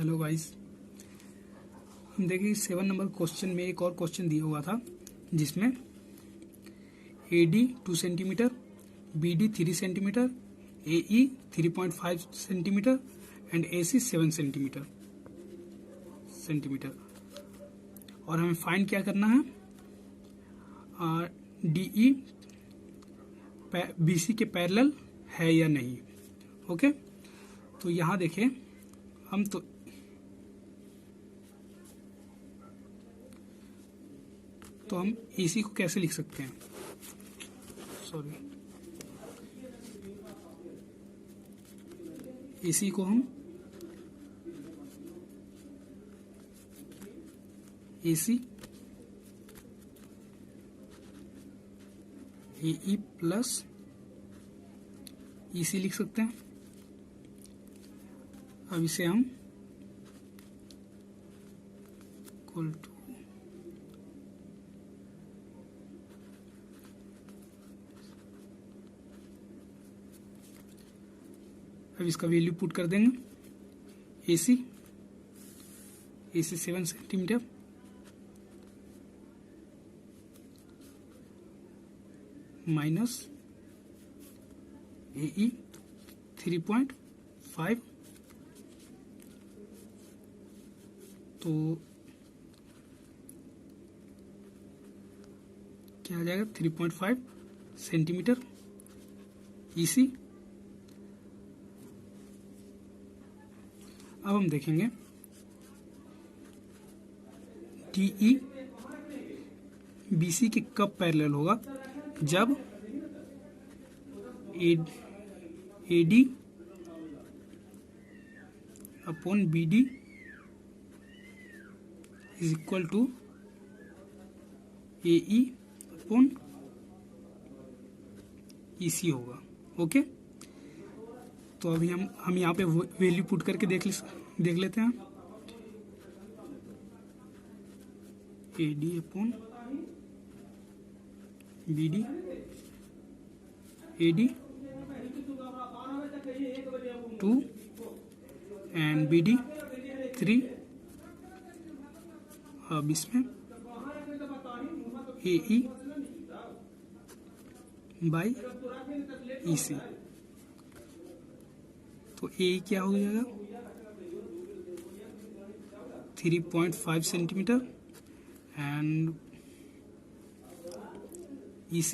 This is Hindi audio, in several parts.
हेलो गाइस, हम देखिए 7 नंबर क्वेश्चन में एक और क्वेश्चन दिया हुआ था जिसमें AD 2 centimetre, BD 3 centimetre, AE 3.5 centimetre and AC 7 centimetre और हमें फाइंड क्या करना है, DE BC के पैरेलल है या नहीं। ओके, तो यहाँ देखें हम तो हम AC को कैसे लिख सकते हैं। AC को हम AC AE प्लस EC लिख सकते हैं। अब इसे हम इक्वल टू अब इसका वैल्यू पुट कर देंगे। AC 7 सेंटीमीटर माइनस AE 3.5, तो क्या आ जाएगा 3.5 सेंटीमीटर EC। अब हम देखेंगे DE BC के कब पैरेलल होगा, जब AD upon BD is equal to AE upon EC होगा। ओके, तो अभी हम यहाँ पे वैल्यू पुट करके देख लेते हैं। AD upon BD, AD 2 and BD 3। अब इसमें AE बाई EC, तो AE क्या हो जाएगा 3.5 सेंटीमीटर एंड EC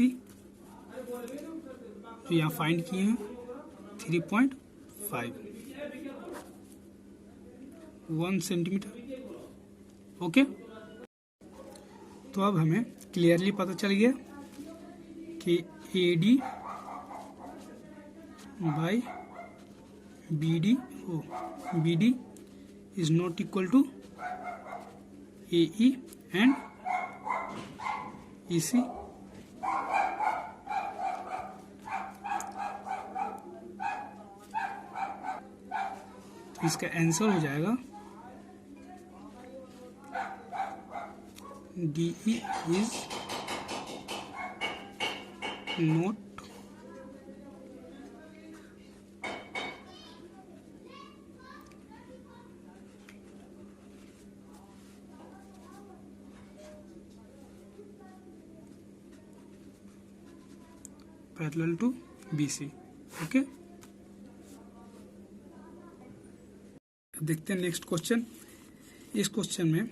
जो यहाँ फाइंड किए हैं 3.5 1 सेंटीमीटर। ओके, तो अब हमें क्लियरली पता चल गया कि AD by BD is not equal to AE and EC। तो इसका आंसर हो जाएगा DE is not parallel to BC। Okay, देखते हैं नेक्स्ट क्वेश्चन। इस क्वेश्चन में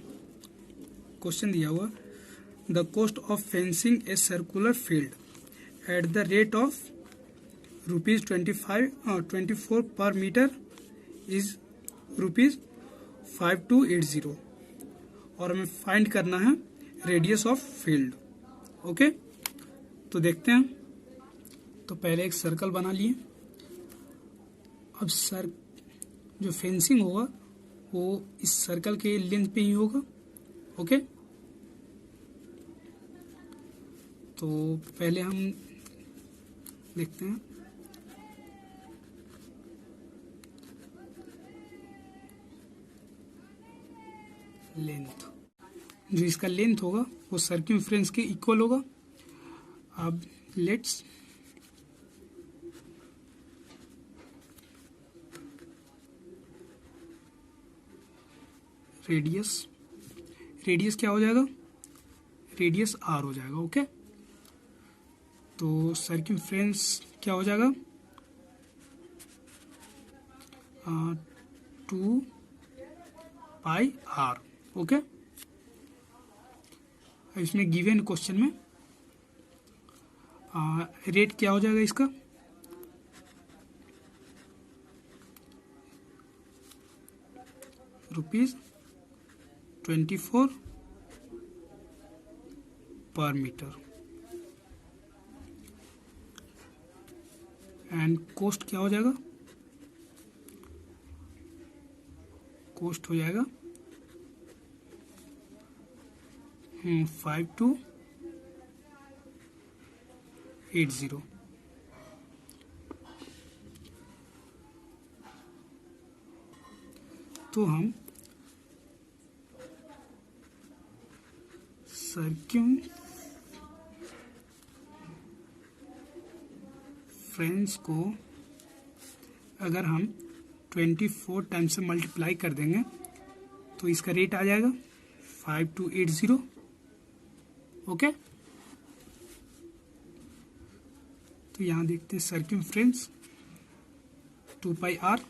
क्वेश्चन दिया हुआ the cost of fencing a circular field at the rate of ₹24 per metre is ₹5280 और हमें फाइंड करना है रेडियस ऑफ फील्ड। ओके, तो देखते हैं। तो पहले एक सर्कल बना लिए। अब जो फेंसिंग होगा वो इस सर्कल के लेंथ पे ही होगा। ओके, तो पहले हम देखते हैं लेंथ। जो इसका लेंथ होगा वो सर्कमफ्रेंस के इक्वल होगा। अब लेट्स रेडियस, रेडियस क्या हो जाएगा, रेडियस आर हो जाएगा। ओके, तो सर्कमफ्रेंस क्या हो जाएगा, 2 पाई आर। ओके, इसमें गिवन क्वेश्चन में रेट क्या हो जाएगा इसका, ₹24 पर मीटर। एंड कॉस्ट क्या हो जाएगा, कॉस्ट हो जाएगा 5280। तो हम सर्कमफ्रेंस को अगर हम 24 टाइम्स से मल्टीप्लाई कर देंगे तो इसका रेट आ जाएगा 5280। ओके, तो यहाँ देखते हैं circumference 2 pi r,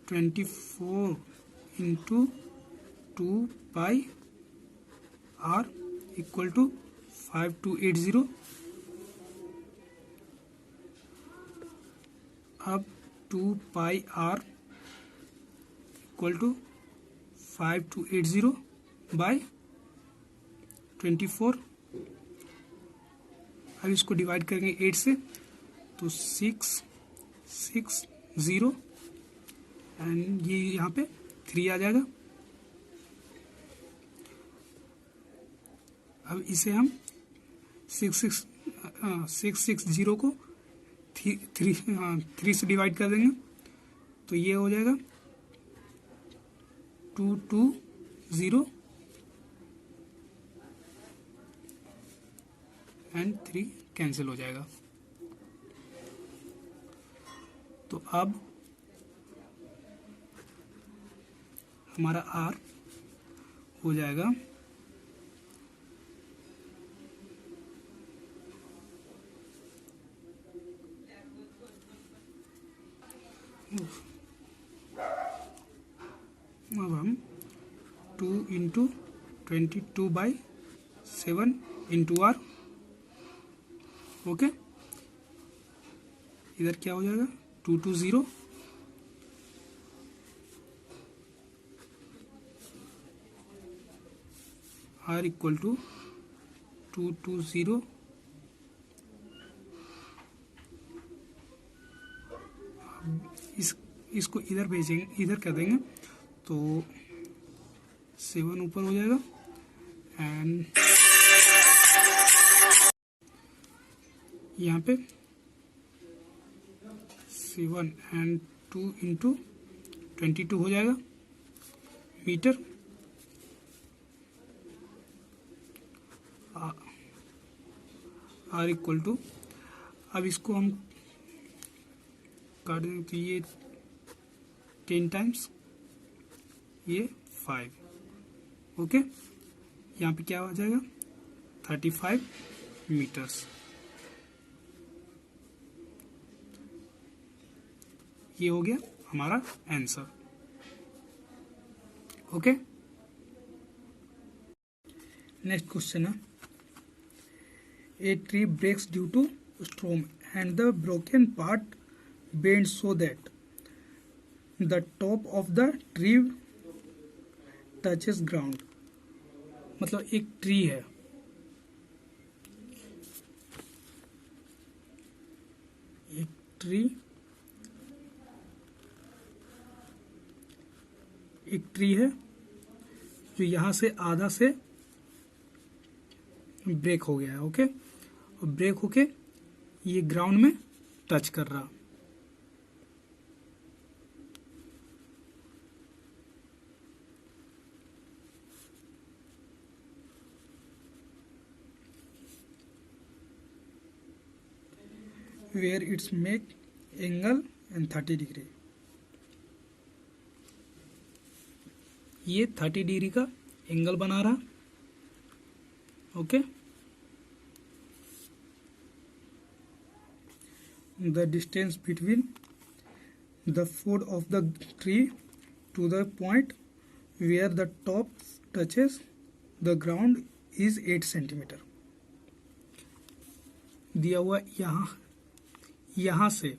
24 into 2 pi r equal to 5280। अब 2 pi r equal to 5280 by 24। अब इसको डिवाइड करेंगे 8 से तो 660 एंड ये यहाँ पे 3 आ जाएगा। अब इसे हम 660 को 3 से डिवाइड कर देंगे तो ये हो जाएगा 220 एंड 3 कैंसिल हो जाएगा। तो अब हमारा आर हो जाएगा 2 इंटू 22/7 इंटू आर। ओके, इधर क्या हो जाएगा 220 आर इक्वल टू 220 इसको इधर भेजेंगे, इधर कर देंगे तो 7 ऊपर हो जाएगा एंड यहाँ पे 7 एंड 2 इंटू 22 हो जाएगा मीटर। आर इक्वल टू, अब इसको हम काट देंगे तो ये 10 टाइम्स ये 5। ओके, यहाँ पे क्या हो जाएगा 35 मीटर्स। ये हो गया हमारा आंसर। ओके, नेक्स्ट क्वेश्चन है a tree breaks due to storm and the broken part bends so that the top of the tree touches ground। मतलब एक ट्री है, एक ट्री है जो यहां से आधा से ब्रेक हो गया है। ओके, और ब्रेक होके ये ग्राउंड में टच कर रहा। where it's make angle and 30 degree। ये 30 डिग्री का एंगल बना रहा। Okay, the distance between the foot of the tree to the point where the top touches the ground is 8 centimetre दिया हुआ। यहाँ से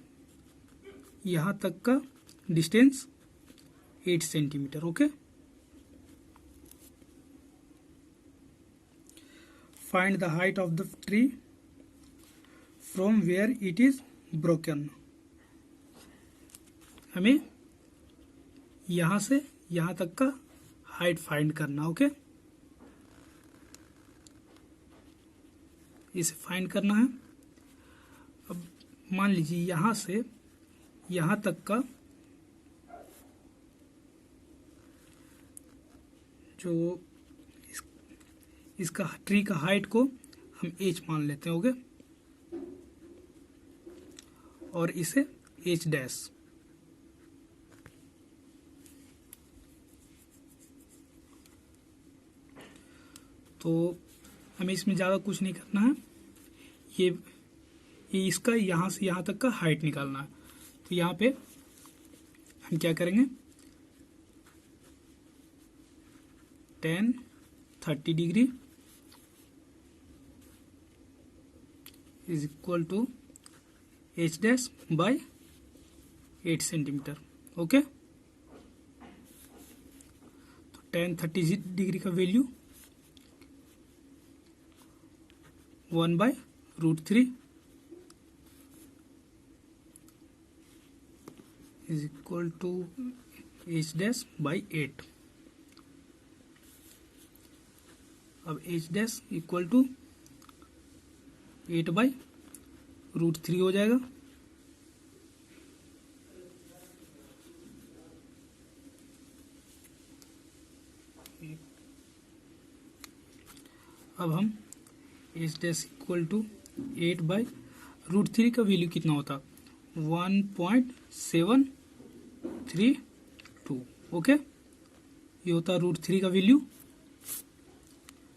यहाँ तक का distance 8 centimetre. Okay, find the height of the tree from where it is broken. हमें यहां से यहां तक का हाइट फाइंड करना। ओके, इसे फाइंड करना है। अब मान लीजिए यहां से यहां तक का जो इसका ट्री का हाइट को हम h मान लेते हैं। ओके, और इसे h डैश। तो हमें इसमें ज़्यादा कुछ नहीं करना है। ये इसका यहाँ से यहाँ तक का हाइट निकालना है। तो यहाँ पे हम क्या करेंगे, 10 30 degree is equal to h dash by 8 centimetre. Okay, तो 10 30 डिग्री का value 1/√3 is equal to h dash by 8। अब h dash इक्वल टू 8/√3 हो जाएगा। अब हम h dash इक्वल टू 8/√3 का वैल्यू कितना होता, 1.732। ओके, ये होता √3 का वैल्यू।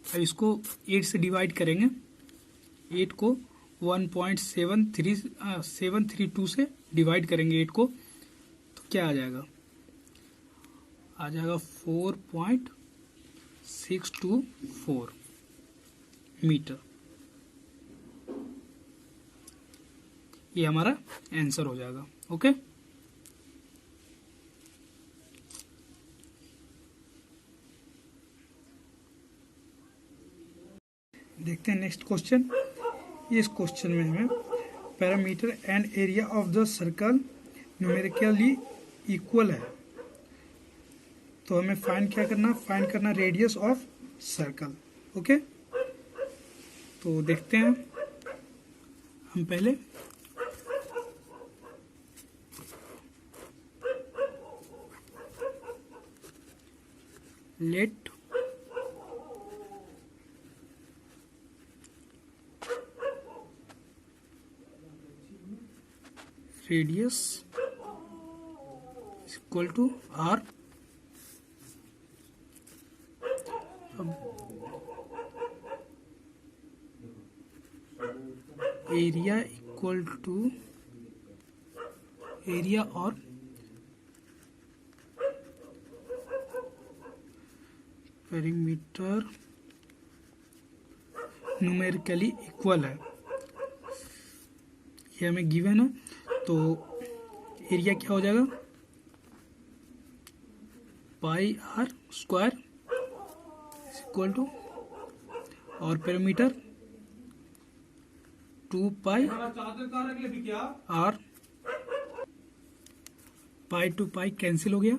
अब इसको 8 से डिवाइड करेंगे। 8 को 1.732 से डिवाइड करेंगे 8 को, तो क्या आ जाएगा, आ जाएगा 4.624 मीटर। ये हमारा आंसर हो जाएगा। ओके, देखते हैं नेक्स्ट क्वेश्चन। इस क्वेश्चन में हमें parameter and area of the circle numerically equal है। तो हमें फाइंड क्या करना, फाइंड करना रेडियस ऑफ सर्कल। ओके, तो देखते हैं हम पहले let radius equal to r। अब एरिया इक्वल टू एरिया और पेरीमीटर न्यूमेरिकली इक्वल है, ये हमें गिवन है। तो एरिया क्या हो जाएगा, πr² इक्वल टू, और perimeter 2πr। Pi to pi cancel हो गया,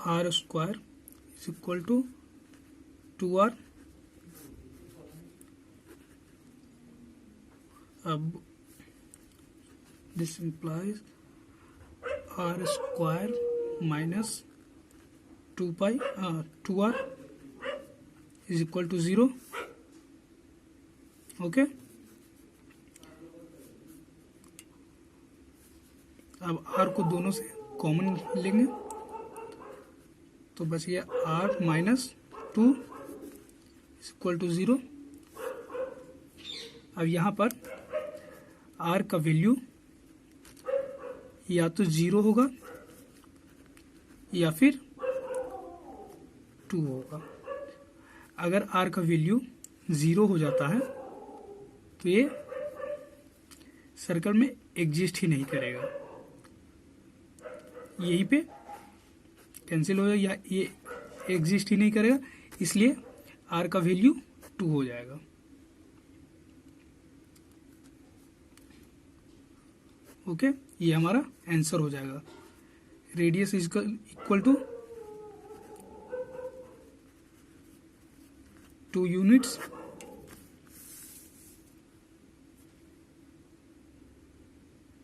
r² is equal to 2r। अब this implies r² minus 2r is equal to 0। Okay, अब r को दोनों से कॉमन लेंगे तो बच गया r माइनस 2 इक्वल टू 0। अब यहाँ पर r का वैल्यू या तो 0 होगा या फिर 2 होगा। अगर r का वैल्यू 0 हो जाता है तो ये सर्कल में एग्जिस्ट ही नहीं करेगा, यहीं पे कैंसिल हो जाएगा, या ये एग्जिस्ट ही नहीं करेगा, इसलिए r का वैल्यू 2 हो जाएगा। ओके, ये हमारा आंसर हो जाएगा। Radius is equal to 2 units